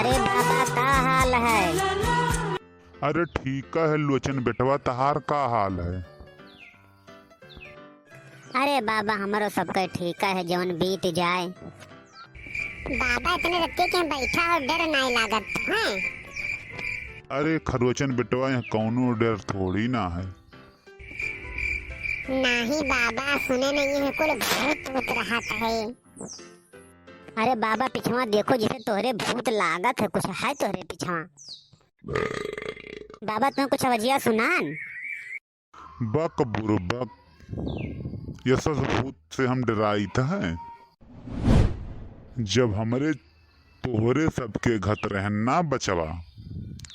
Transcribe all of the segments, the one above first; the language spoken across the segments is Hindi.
अरे बाबा का हाल है? अरे ठीक है लोचन बेटवा, तहार का हाल है? अरे बाबा हमारो सबका ठीक है, जौन बीत जाए। बाबा इतने रत्ते के बैठा और डर नहीं लागत है। अरे खरोचन बेटवा, यहाँ कौनो डर थोड़ी ना है। नहीं बाबा, सुने नहीं है कुल भूत भूत रहत है। अरे बाबा पिछवा देखो, जिसे तोहरे भूत लागत है, कुछ है तोहरे पिछवा? बाबा तुम्हें कुछ वजिया सुनान? बक बुरबक, ये सब भूत से हम डराई था। जब हमरे तोहरे सबके घत रहन ना बचवा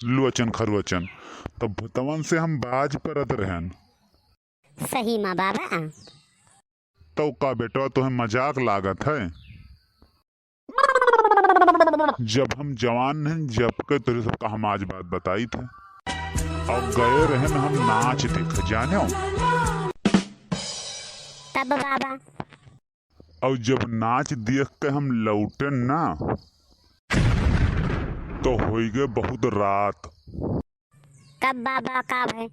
लोचन खरोचन, तब भूतवन से हम बाज परत रहन। सही माँ बाबा। तो का बेटवा तुम्हें मजाक लागत है? जब हम जवान हैं जब के तुझे सबका हम आज बात बताई थे, और गए रहन हम नाच देख जाने। तब बाबा? और जब नाच देख के हम लौटे ना, तो हो गए बहुत रात। कब बाबा का है?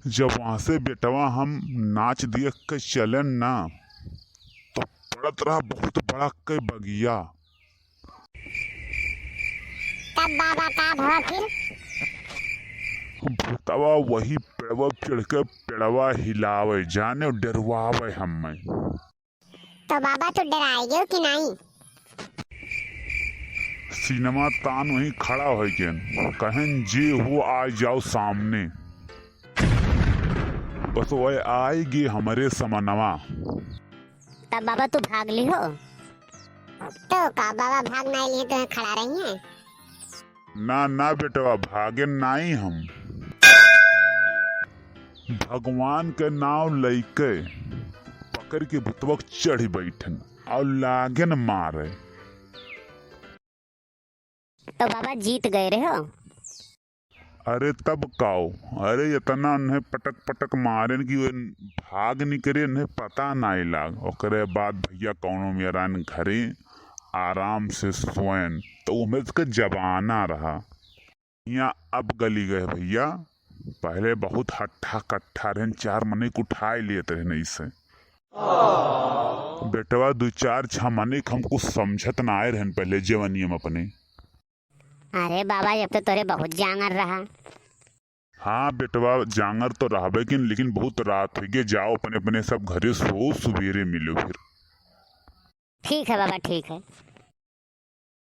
जब वहां से बेटवा हम नाच देख के चले ना, तो पड़त रहा बहुत बड़ा के बगिया। तब बाबा का भवा फिर? भूतवा वही पेड़वा चढ़ के पेड़वा हिलावे जाने और डरवावे हमें। तो बाबा तो डराएगे कि नहीं? सिनेमा तान वहीं खड़ा हो गया, कहें जी हो आ जाओ सामने। बस वह आएगी हमारे समनवा। तब बाबा तू भाग ली हो? तो का बाबा भाग नहीं लिए तो खड़ा रही है? ना ना बेटवा, भागे नहीं हम। भगवान के नाव लइके पकड़ के भूतवा चढ़ बैठन और लागन मारे। तो बाबा जीत गए रहे हो? अरे तब काओ, अरे इतना उन्हें पटक पटक मारे कि वे भाग निकले, उन्हें पता नहीं लाग। ओकरे बाद भैया कौनो मेरान घरे आराम से सोएन, तो उमें के जबाना रहा। यहाँ अब गली गए भैया, पहले बहुत हट्ठा कट्ठा रहन, 4 मने को उठाए लेते रहे नहीं से। बेटवा 2-4 मने हमको समझत ना आए रहन पहले जवानियम अपने। अरे बाबा जब तो तोरे बहुत जांगर रहा। हाँ बेटवा जांगर तो रहबे कि, लेकिन बहुत रात हो गई, जाओ अपने अपने सब घरे सो, सवेरे मिलो फिर। ठीक है बाबा, ठीक है।